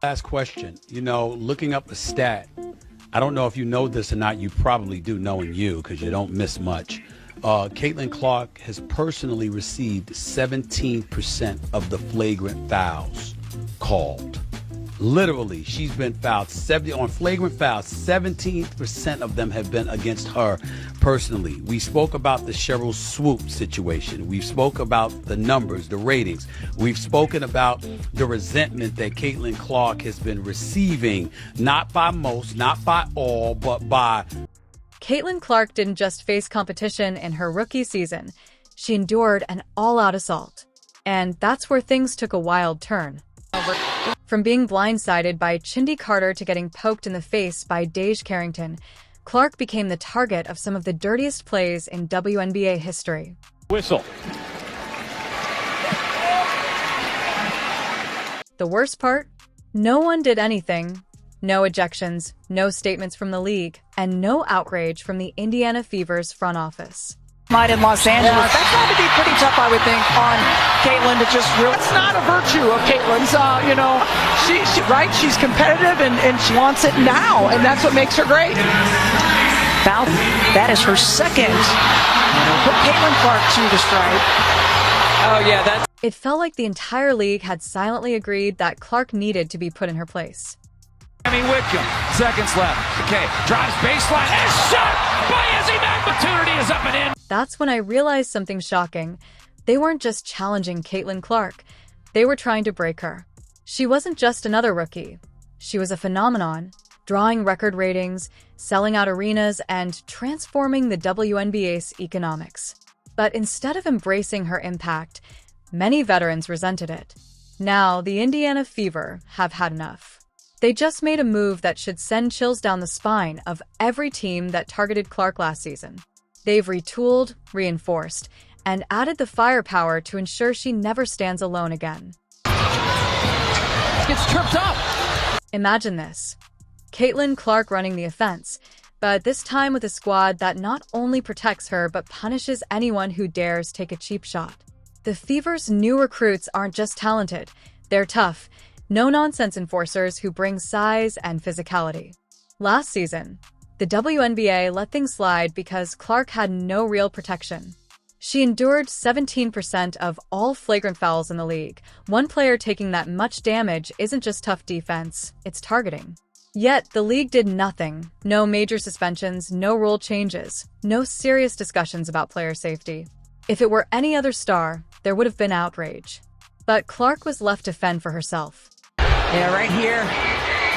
Last question. Looking up a stat, I don't know if you know this or not. You probably do, knowing you, because you don't miss much. Caitlin Clark has personally received 17% of the flagrant fouls called. Literally, she's been fouled on flagrant fouls. 17% of them have been against her personally. We spoke about the Cheryl Swoop situation. We've spoke about the numbers, the ratings. We've spoken about the resentment that Caitlin Clark has been receiving, not by most, not by all, but by... Caitlin Clark didn't just face competition in her rookie season. She endured an all-out assault. And that's where things took a wild turn. From being blindsided by Chindy Carter to getting poked in the face by Deja Carrington, Clark became the target of some of the dirtiest plays in WNBA history. Whistle. The worst part? No one did anything. No ejections, no statements from the league, and no outrage from the Indiana Fever's front office. In Los Angeles. That's got to be pretty tough, I would think, on Caitlin to just really... That's not a virtue of Caitlin's. She's competitive and she wants it now, and that's what makes her great. Foul. That is her second. Put Caitlin Clark to the stripe. Oh, yeah, that's... It felt like the entire league had silently agreed that Clark needed to be put in her place. Wickham, seconds left. Okay, drives baseline and shot by Izzy. Opportunity is up and in. That's when I realized something shocking. They weren't just challenging Caitlin Clark. They were trying to break her. She wasn't just another rookie. She was a phenomenon, drawing record ratings, selling out arenas, and transforming the WNBA's economics. But instead of embracing her impact, many veterans resented it. Now, the Indiana Fever have had enough. They just made a move that should send chills down the spine of every team that targeted Clark last season. They've retooled, reinforced, and added the firepower to ensure she never stands alone again. Gets tripped up. Imagine this. Caitlin Clark running the offense, but this time with a squad that not only protects her but punishes anyone who dares take a cheap shot. The Fever's new recruits aren't just talented, they're tough, no-nonsense enforcers who bring size and physicality. Last season, the WNBA let things slide because Clark had no real protection. She endured 17% of all flagrant fouls in the league. One player taking that much damage isn't just tough defense, it's targeting. Yet, the league did nothing. No major suspensions, no rule changes, no serious discussions about player safety. If it were any other star, there would have been outrage. But Clark was left to fend for herself. Yeah, right here.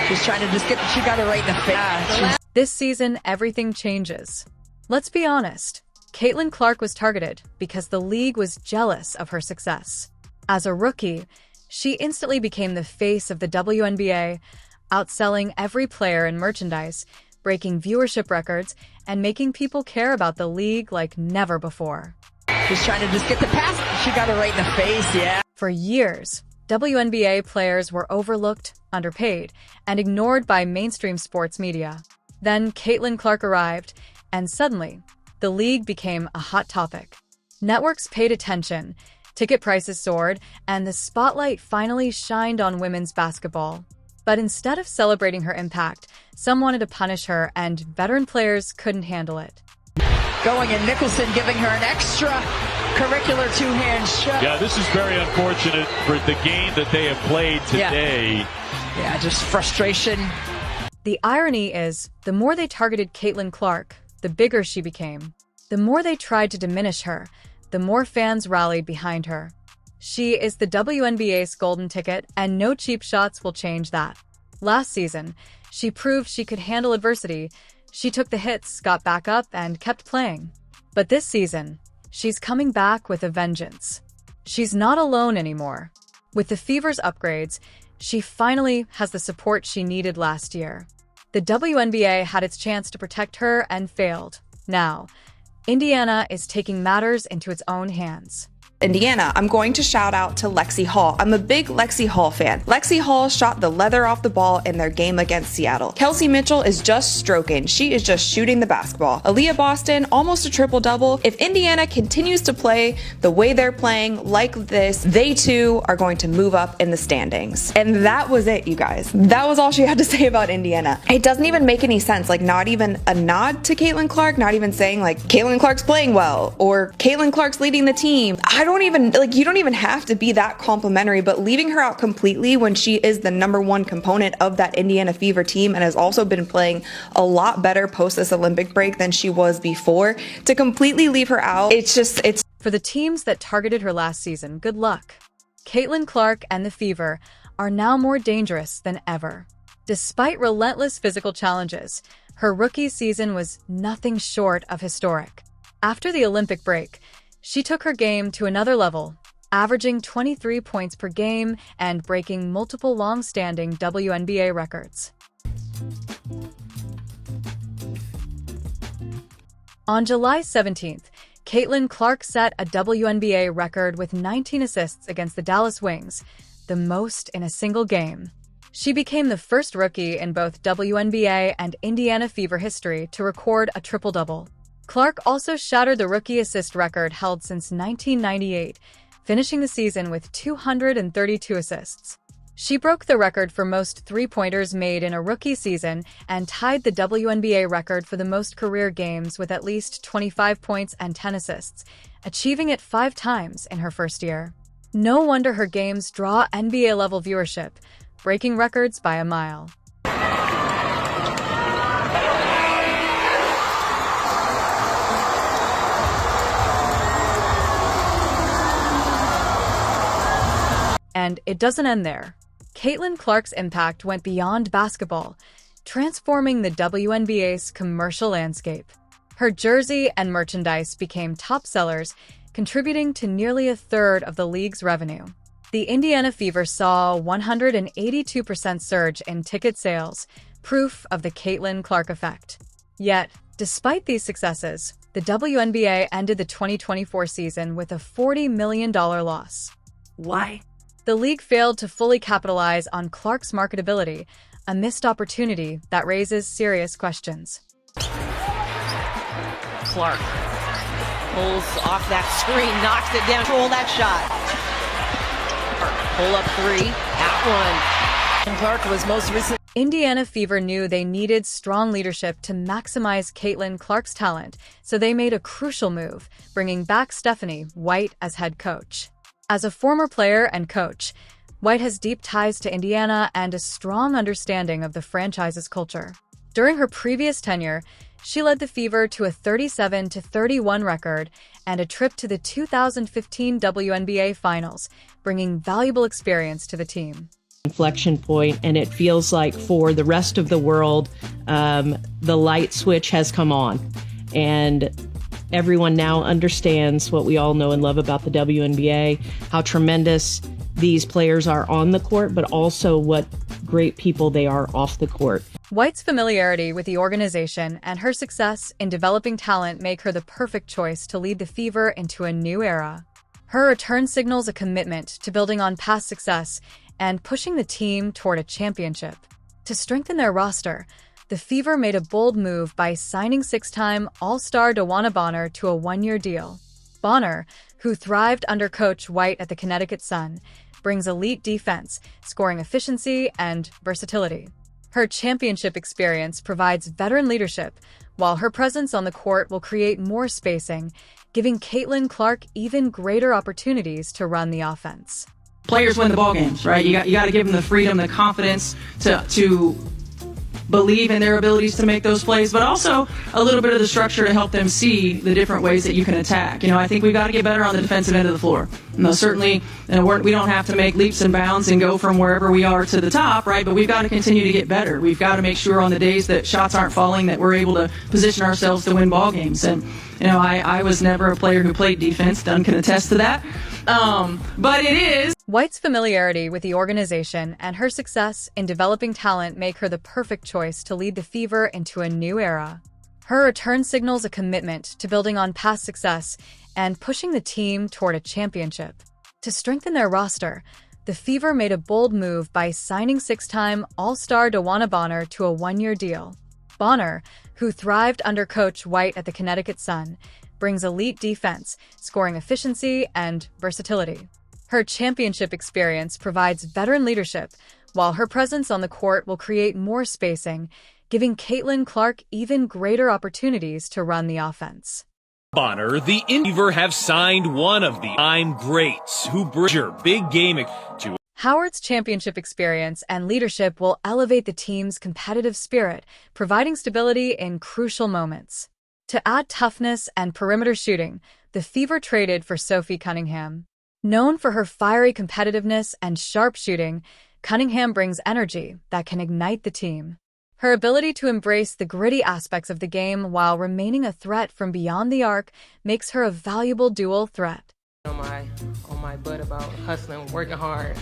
She's trying to she got it right in the face. This season, everything changes. Let's be honest. Caitlin Clark was targeted because the league was jealous of her success. As a rookie, she instantly became the face of the WNBA, outselling every player in merchandise, breaking viewership records, and making people care about the league like never before. She's trying to just get the pass. She got it right in the face, yeah. For years, WNBA players were overlooked, underpaid, and ignored by mainstream sports media. Then Caitlin Clark arrived, and suddenly, the league became a hot topic. Networks paid attention, ticket prices soared, and the spotlight finally shined on women's basketball. But instead of celebrating her impact, some wanted to punish her, and veteran players couldn't handle it. Going and Nicholson giving her an extra curricular two-hand shove. Yeah, this is very unfortunate for the game that they have played today. Yeah, just frustration. The irony is, the more they targeted Caitlin Clark, the bigger she became. The more they tried to diminish her, the more fans rallied behind her. She is the WNBA's golden ticket, and no cheap shots will change that. Last season, she proved she could handle adversity. She took the hits, got back up, and kept playing. But this season, she's coming back with a vengeance. She's not alone anymore. With the Fever's upgrades, she finally has the support she needed last year. The WNBA had its chance to protect her and failed. Now, Indiana is taking matters into its own hands. Indiana, I'm going to shout out to Lexi Hall. I'm a big Lexi Hall fan. Lexi Hall shot the leather off the ball in their game against Seattle. Kelsey Mitchell is just stroking. She is just shooting the basketball. Aaliyah Boston, almost a triple-double. If Indiana continues to play the way they're playing like this, they too are going to move up in the standings. And that was it, you guys. That was all she had to say about Indiana. It doesn't even make any sense. Like, not even a nod to Caitlin Clark, not even saying like, Caitlin Clark's playing well, or Caitlin Clark's leading the team. You don't even have to be that complimentary, but leaving her out completely when she is the #1 component of that Indiana Fever team and has also been playing a lot better post this Olympic break than she was before, to completely leave her out, it's For the teams that targeted her last season, good luck. Caitlin Clark and the Fever are now more dangerous than ever. Despite relentless physical challenges, her rookie season was nothing short of historic. After the Olympic break, she took her game to another level, averaging 23 points per game and breaking multiple long-standing WNBA records. On July 17th, Caitlin Clark set a WNBA record with 19 assists against the Dallas Wings, the most in a single game. She became the first rookie in both WNBA and Indiana Fever history to record a triple-double. Clark also shattered the rookie assist record held since 1998, finishing the season with 232 assists. She broke the record for most three-pointers made in a rookie season and tied the WNBA record for the most career games with at least 25 points and 10 assists, achieving it 5 times in her first year. No wonder her games draw NBA-level viewership, breaking records by a mile. And it doesn't end there. Caitlin Clark's impact went beyond basketball, transforming the WNBA's commercial landscape. Her jersey and merchandise became top sellers, contributing to nearly a third of the league's revenue. The Indiana Fever saw a 182% surge in ticket sales, proof of the Caitlin Clark effect. Yet, despite these successes, the WNBA ended the 2024 season with a $40 million loss. Why? The league failed to fully capitalize on Clark's marketability, a missed opportunity that raises serious questions. Clark pulls off that screen, knocks it down, roll that shot. Pull up 3, at 1. And Clark was most recent. Indiana Fever knew they needed strong leadership to maximize Caitlin Clark's talent, so they made a crucial move, bringing back Stephanie White as head coach. As a former player and coach, White has deep ties to Indiana and a strong understanding of the franchise's culture. During her previous tenure, she led the Fever to a 37-31 record and a trip to the 2015 WNBA Finals, bringing valuable experience to the team. Inflection point, and it feels like for the rest of the world, the light switch has come on, and everyone now understands what we all know and love about the WNBA, how tremendous these players are on the court, but also what great people they are off the court. White's familiarity with the organization and her success in developing talent make her the perfect choice to lead the Fever into a new era. Her return signals a commitment to building on past success and pushing the team toward a championship. To strengthen their roster, the Fever made a bold move by signing 6-time All-Star DeWanna Bonner to a 1-year deal. Bonner, who thrived under Coach White at the Connecticut Sun, brings elite defense, scoring efficiency, and versatility. Her championship experience provides veteran leadership, while her presence on the court will create more spacing, giving Caitlin Clark even greater opportunities to run the offense. Players win the ball games, right? You got to give them the freedom, the confidence to believe in their abilities to make those plays, but also a little bit of the structure to help them see the different ways that you can attack. I think we've got to get better on the defensive end of the floor. Certainly, we don't have to make leaps and bounds and go from wherever we are to the top, right? But we've got to continue to get better. We've got to make sure on the days that shots aren't falling that we're able to position ourselves to win ball games. And, I was never a player who played defense. Dunn can attest to that. But it is. White's familiarity with the organization and her success in developing talent make her the perfect choice to lead the Fever into a new era. Her return signals a commitment to building on past success and pushing the team toward a championship. To strengthen their roster, the Fever made a bold move by signing six-time All-Star DeWanna Bonner to a one-year deal. Bonner, who thrived under Coach White at the Connecticut Sun, brings elite defense, scoring efficiency, and versatility. Her championship experience provides veteran leadership, while her presence on the court will create more spacing, giving Caitlin Clark even greater opportunities to run the offense. Bonner, the Fever have signed one of the time greats who bring your big game to. Howard's championship experience and leadership will elevate the team's competitive spirit, providing stability in crucial moments. To add toughness and perimeter shooting, the Fever traded for Sophie Cunningham. Known for her fiery competitiveness and sharp shooting, Cunningham brings energy that can ignite the team. Her ability to embrace the gritty aspects of the game while remaining a threat from beyond the arc makes her a valuable dual threat. On my butt about hustling, working hard,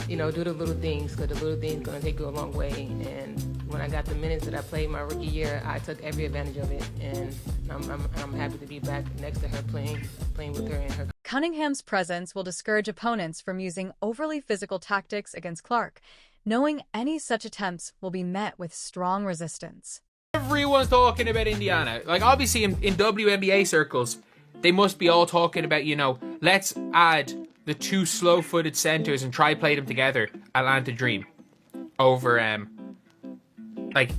do the little things, because the little things going to take you a long way. And when I got the minutes that I played my rookie year, I took every advantage of it, and I'm happy to be back next to her, playing with her and her. Cunningham's presence will discourage opponents from using overly physical tactics against Clark, knowing any such attempts will be met with strong resistance. Everyone's talking about Indiana. Like, obviously in WNBA circles, they must be all talking about, let's add the two slow-footed centers and try play them together. Atlanta Dream. Over,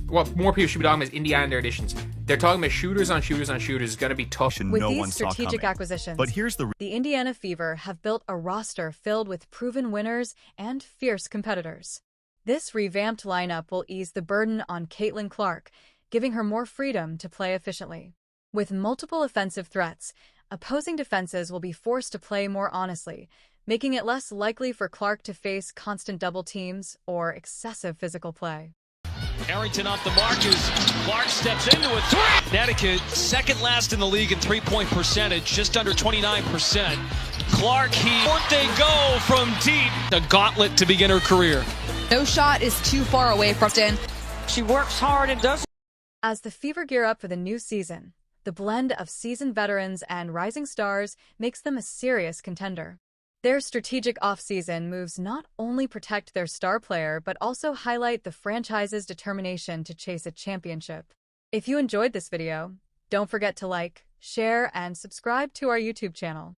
what more people should be talking about is Indiana additions. They're talking about shooters on shooters on shooters. It's going to be tough. With these strategic acquisitions, the Indiana Fever have built a roster filled with proven winners and fierce competitors. This revamped lineup will ease the burden on Caitlin Clark, giving her more freedom to play efficiently. With multiple offensive threats, opposing defenses will be forced to play more honestly, making it less likely for Clark to face constant double teams or excessive physical play. Arrington off the mark as Clark steps into a three. Connecticut, second last in the league in three-point percentage, just under 29%. Clark, they go from deep. The gauntlet to begin her career. No shot is too far away from Stan. She works hard and does. As the Fever gear up for the new season, the blend of seasoned veterans and rising stars makes them a serious contender. Their strategic offseason moves not only protect their star player, but also highlight the franchise's determination to chase a championship. If you enjoyed this video, don't forget to like, share, and subscribe to our YouTube channel.